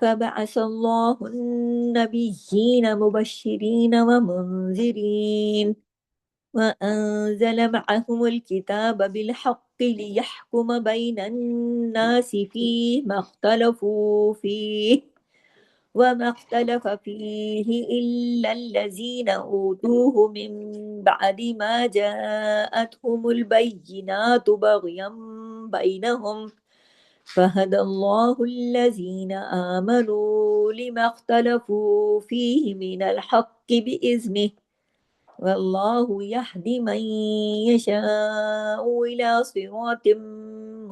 فبعث الله النبيين مبشرين ومنذرين وأنزل معهم الكتاب بالحق ليحكم بين الناس فيما اختلفوا فيه وما اختلف فيه إلا الذين أوتوه من بعد ما جاءتهم البينات بغيا بينهم فهدى الله الذين آمنوا لما اختلفوا فيه من الحق بإذنه والله يهدي من يشاء إلى صراط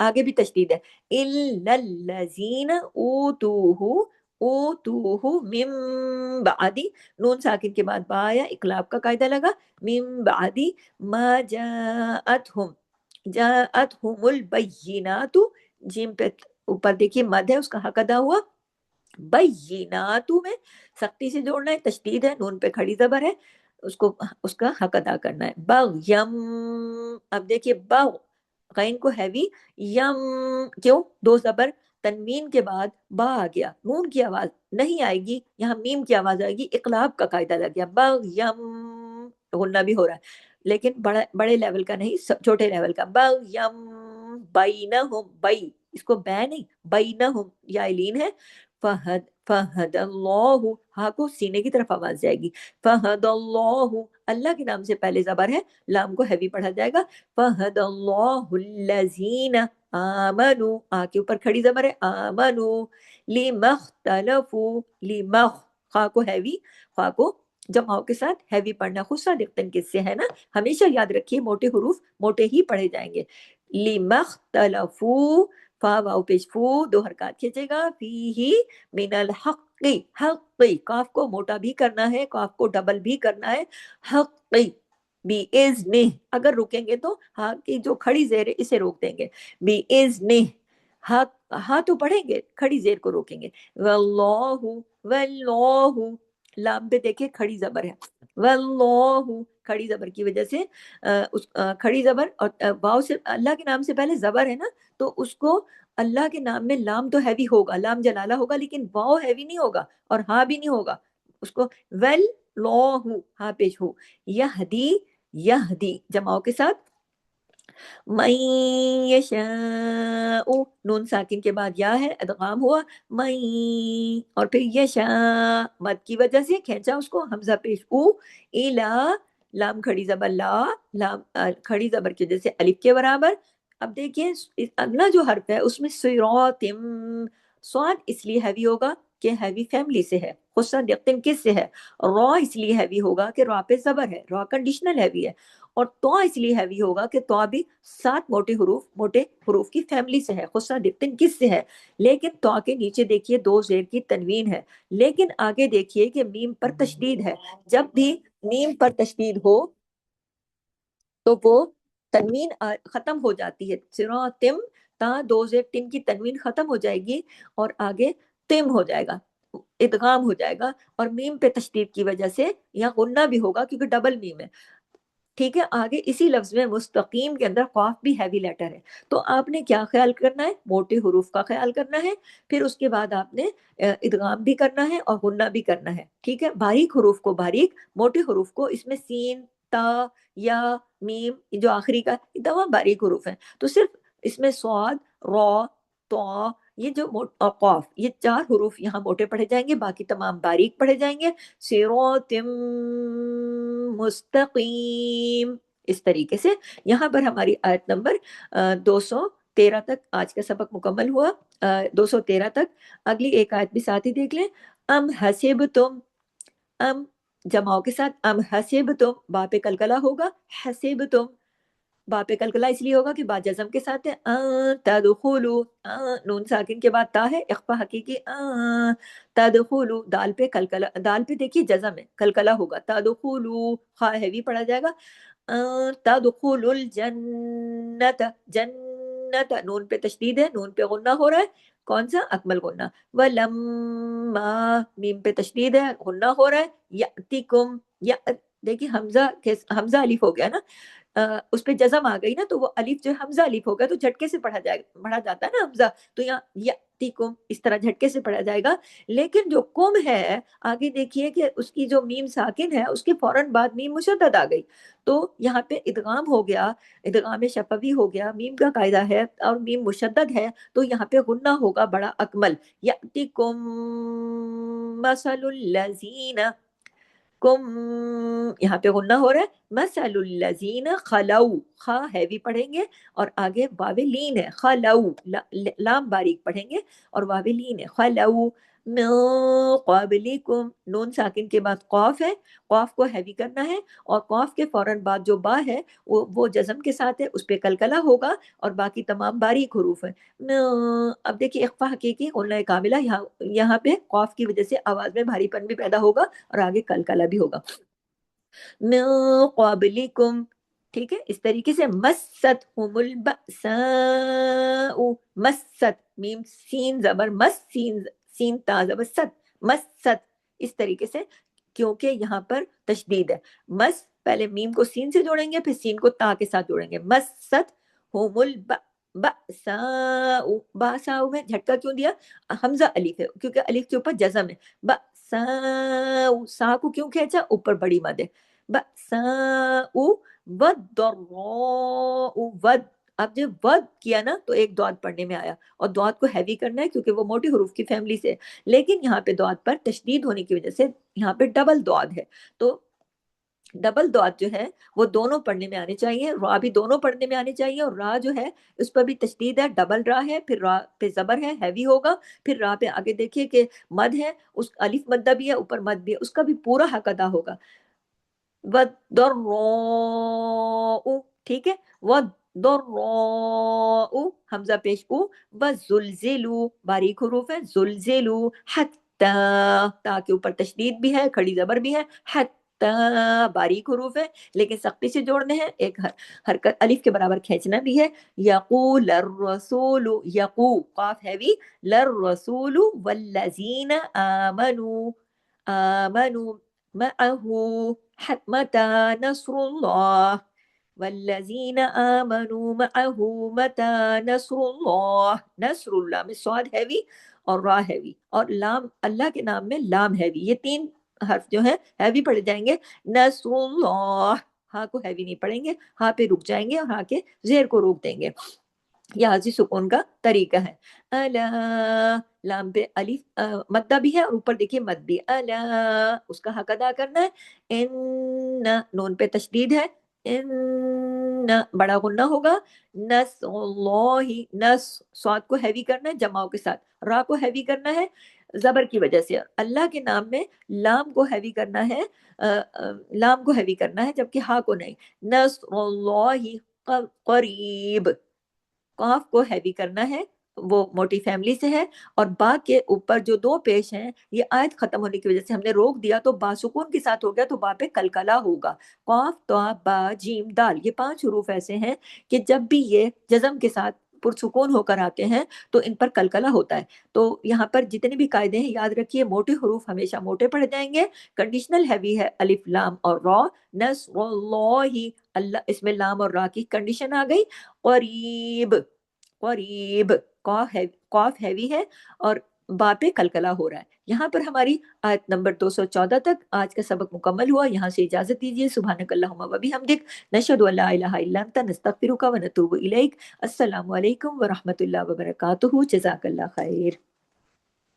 آگے بھی تشدید ہے. الا الذین اوتوہ من بعد، نون ساکن کے بعد با آیا، اقلاب کا قاعدہ لگا. من بعد ما جاءتہم البینات، جیم پہ اوپر دیکھیے مد ہے، اس کا حق ادا ہوا. بیناتو میں سختی سے جوڑنا ہے، تشدید ہے، نون پہ کھڑی زبر ہے، اس کا حق ادا کرنا ہے. بغیم، اب دیکھیے بغ، غین کو ہیوی، یم، کیوں؟ دو زبر، تنوین کے بعد با آ گیا، نون کی آواز نہیں آئے گی، یہاں میم کی آواز آئے گی، اقلاب کا قاعدہ لگ گیا. بغیم، غنہ بھی ہو رہا ہے لیکن بڑے لیول کا نہیں، چھوٹے لیول کا. بغیم بینہم، بئی، اس کو بے نہیں، بینہم، یا لین ہے. فہد اللہ، ہاں کو سینے کی طرف آواز جائے گی. فہد اللہ، اللہ کے نام سے پہلے زبر ہے، لام کو ہیوی پڑھا جائے گا. فہد اللہ الذین آمنوا، آ کے اوپر کھڑی زبر ہے، آمنوا لمختلفوا، لمخ، خا کو ہیوی، خا کو جماؤ کے ساتھ ہیوی پڑھنا. خصہ دقتن کس سے ہے نا، ہمیشہ یاد رکھیے موٹے حروف موٹے ہی پڑھے جائیں گے. لمختلفوا، فا واو پیش فو، دو حرکات کھینچے گا. فیہ من الحق، حق، کاف کو موٹا بھی کرنا ہے، کاف کو ڈبل بھی کرنا ہے. حق بِإِذْنِہ، اگر رکیں گے تو ہاں کی جو کھڑی زیر ہے اسے روک دیں گے. بِإِذْنِہ، ہاں تو پڑھیں گے، کھڑی زیر کو روکیں گے. واللہ، واللہ، لام پہ دیکھیں کھڑی زبر ہے، واللہ، کھڑی زبر کی وجہ سے کھڑی زبر اور واو سے، اللہ کے نام سے پہلے زبر ہے نا، تو اس کو اللہ کے نام میں لام تو ہیوی ہوگا، لام جلالہ ہوگا، لیکن واو ہیوی نہیں ہوگا اور ہاں بھی نہیں ہوگا، اس کو ویل لو، ہاں پیش ہو. یہدی، یہدی جماؤ کے ساتھ. من یشاء، نون ساکن کے بعد یا ہے، ادغام ہوا. من، اور پھر یشاء، مد کی وجہ سے کھینچا اس کو، حمزہ پیش او. الا، لام کھڑی زبر لا، لام کھڑی زبر کی وجہ سے الف کے برابر. اب دیکھیں اگلا جو حرف ہے اس میں صراطم، سواد اس لیے ہیوی ہوگا کہ ہیوی فیملی سے ہے. غصہ دقتن کس سے ہے؟ را اس لیے ہیوی ہوگا کہ را پہ زبر ہے، را کنڈیشنل ہیوی ہے. اور تو اس لیے ہیوی ہوگا کہ تو بھی 7 موٹے حروف کی فیملی سے ہے. غصہ دقتن کس سے ہے؟ لیکن تو کے نیچے دیکھیے 2 زیر کی تنوین ہے، لیکن آگے دیکھیے کہ میم پر تشدید ہے. جب بھی میم پر تشدید ہو تو وہ تنوین ختم ہو جاتی ہے. صراطم، تا 2 زیر تن کی تنوین ختم ہو جائے گی اور آگے تم ہو جائے گا، ادغام ہو جائے گا. اور میم پہ تشدید کی وجہ سے یہاں غنہ بھی ہوگا کیونکہ ڈبل میم ہے. ٹھیک ہے، آگے اسی لفظ میں مستقیم کے اندر قاف بھی ہیوی لیٹر ہے. تو آپ نے کیا خیال کرنا ہے؟ موٹے حروف کا خیال کرنا ہے، پھر اس کے بعد آپ نے ادغام بھی کرنا ہے اور غنہ بھی کرنا ہے. ٹھیک ہے، باریک حروف کو باریک، موٹے حروف کو، اس میں سین، تا، یا، میم، یہ جو آخری کا، یہ تمام باریک حروف ہیں. تو صرف اس میں صاد، را، تو، یہ جو اور قاف، یہ 4 حروف یہاں موٹے پڑھے جائیں گے، باقی تمام باریک پڑھے جائیں گے. صراط مستقیم، اس طریقے سے. یہاں پر ہماری آیت نمبر 213 تک آج کا سبق مکمل ہوا. 213 تک اگلی ایک آیت بھی ساتھ ہی دیکھ لیں. ام حسبتم، ام جماؤ کے ساتھ، ام حسبتم، با پہ کلکلا ہوگا، حسبتم، با پہ کلکلا اس لیے ہوگا کہ با جزم کے ساتھ ہے. تدخلوا، نون ساکن کے بعد تا ہے، اخفا حقیقی. تدخلوا، دال پہ کلکلا، دال پہ دیکھیے جزم ہے، کلکلا ہوگا. تدخلوا، خا ہیوی پڑھا جائے گا. تدخلوا الجنت، جنت، نون پہ تشدید ہے، نون پہ غنہ ہو رہا ہے، کون سا؟ اکمل غنہ. ولما، میم پہ تشدید ہے، غنہ ہو رہا ہے. یاتیکم، یا، دیکھیے حمزہ الف ہو گیا نا، اس پہ جزم آ گئی نا، تو وہ الف جو حمزہ الف ہو گیا تو جھٹکے سے پڑھا جاتا ہے نا حمزہ، تو یہاں یاتیکم اس طرح جھٹکے سے پڑھا جائے گا. لیکن جو کم ہے آگے دیکھیے کہ اس کی جو میم ساکن ہے اس کے فوراً بعد میم مشدد آ گئی، تو یہاں پہ ادغام ہو گیا، ادغام شفوی ہو گیا، میم کا قاعدہ ہے اور میم مشدد ہے، تو یہاں پہ غنہ ہوگا بڑا اکمل. یاتیکم مثل الذین، کم، یہاں پہ غنہ ہو رہا ہے. مثل الذین خلو، خا ہیوی پڑھیں گے اور آگے واو لین ہے، خلو، لام باریک پڑھیں گے اور واو لین ہے. خلو، من قبلکم، نون ساکن کے بعد قاف ہے، قاف کو ہیوی کرنا ہے، اور قاف کے فوراً بعد جو با ہے وہ جزم کے ساتھ ہے، اس پہ کلکلہ ہوگا، اور باقی تمام باریک حروف ہیں۔ اب دیکھیے اخفا حقیقی قلنا کاملہ، یہاں پہ قاف کی وجہ سے آواز میں بھاری پن بھی پیدا ہوگا اور آگے کلکلہ بھی ہوگا۔ من قبلکم، ٹھیک ہے، اس طریقے سے مستہم البأساء، مست، میم سین زبر مس، سین سین تا زبر ست، مست، اس طریقے سے، کیونکہ یہاں پر تشدید ہے۔ مس پہلے میم کو سین سے جوڑیں گے، پھر سین کو تا کے ساتھ جوڑیں گے، مست ہوم البأساء، باساء میں جھٹکا کیوں دیا؟ حمزہ الف ہے، کیونکہ الف کے اوپر جزم ہے، بأساء، سا کو کیوں کھینچا؟ اوپر بڑی مد ہے، بأساء والضراء، ود، اب جب ود کیا نا تو ایک دعات پڑھنے میں آیا، اور دعات کو ہیوی کرنا ہے کیونکہ وہ موٹی حروف کی فیملی سے ہے، لیکن یہاں پہ دعات پر تشدید ہونے کی وجہ سے یہاں پہ ڈبل دعات ہے، تو ڈبل دعات جو ہے وہ دونوں پڑھنے میں آنے چاہیے، را بھی دونوں پڑھنے میں آنے چاہیے، اور را جو ہے اس پر بھی تشدید ہے، ڈبل را ہے، پھر را پہ زبر ہے ہیوی ہوگا، پھر را پہ آگے دیکھیے کہ مد ہے، اس الف مدہ بھی ہے، اوپر مد بھی ہے، اس کا بھی پورا حق ادا ہوگا، وَالضَّرَّاءُ، ٹھیک ہے، وَالضَّرَّاءُ، حمزہ پیش او، وَزُلْزِلُوا، باریک حروف ہے، زُلْزِلُوا حَتَّى، تا کے اوپر تشدید بھی ہے، کھڑی زبر بھی ہے، حَتَّى، باریک حروف ہے لیکن سختی سے جوڑنے ہیں، ایک حرکت الف کے برابر کھینچنا بھی ہے، یقول الرسول، یقو، قاف ہیوی، للرسول والذین آمنوا، آمنوا معه متى نصر الله، والذین آمنوا معه متى نصر الله، نصر اللہ میں سواد ہیوی اور را ہیوی، اور لام اللہ کے نام میں لام ہیوی، یہ تین حرف جو ہیں ہیوی پڑھے جائیں گے، نصر اللہ، ہاں کو ہیوی نہیں پڑھیں گے، ہاں پہ رک جائیں گے اور ہاں کے زیر کو روک دیں گے، یہ حاضی سکون کا طریقہ ہے۔ الا، لام پہ الف مدہ بھی ہے اور اوپر دیکھیے مد بھی، الا، اس کا حق ادا کرنا ہے، ان، نون پہ تشدید ہے، ان، بڑا غنہ ہوگا، نس اللہ، نس، سواد کو ہیوی کرنا ہے جماؤں کے ساتھ، را کو ہیوی کرنا ہے زبر کی وجہ سے، اللہ کے نام میں لام کو ہیوی کرنا ہے، لام کو ہیوی کرنا ہے جبکہ ہا کو نہیں، نصر اللہ قریب، قاف کو ہیوی کرنا ہے، وہ موٹی فیملی سے ہے، اور با کے اوپر جو دو پیش ہیں یہ آیت ختم ہونے کی وجہ سے ہم نے روک دیا تو با سکون کے ساتھ ہو گیا، تو با پہ کلکلا ہوگا، قاف تو با جیم دال، یہ 5 حروف ایسے ہیں کہ جب بھی یہ جزم کے ساتھ پرسکون ہو کر آتے ہیں تو ان پر کلکلا ہوتا ہے، تو یہاں پر جتنے بھی قاعدے ہیں یاد رکھیے، موٹے حروف ہمیشہ موٹے پڑھ جائیں گے، کنڈیشنل ہیوی ہے الف لام اور را، نصر اللہ، اللہ، اس میں لام اور را کی کنڈیشن آ گئی، قریب، قریب، قاف ہیوی ہے اور با پہ کلکلا ہو رہا ہے۔ یہاں پر ہماری آیت نمبر 214 تک آج کا سبق مکمل ہوا، یہاں سے اجازت دیجیے، سبحانک اللہم و بحمدک، نشہد ان لا الہ الا انت، نستغفرک و نتوب الیک، السلام علیکم ورحمۃ اللہ وبرکاتہ، جزاک اللہ خیر۔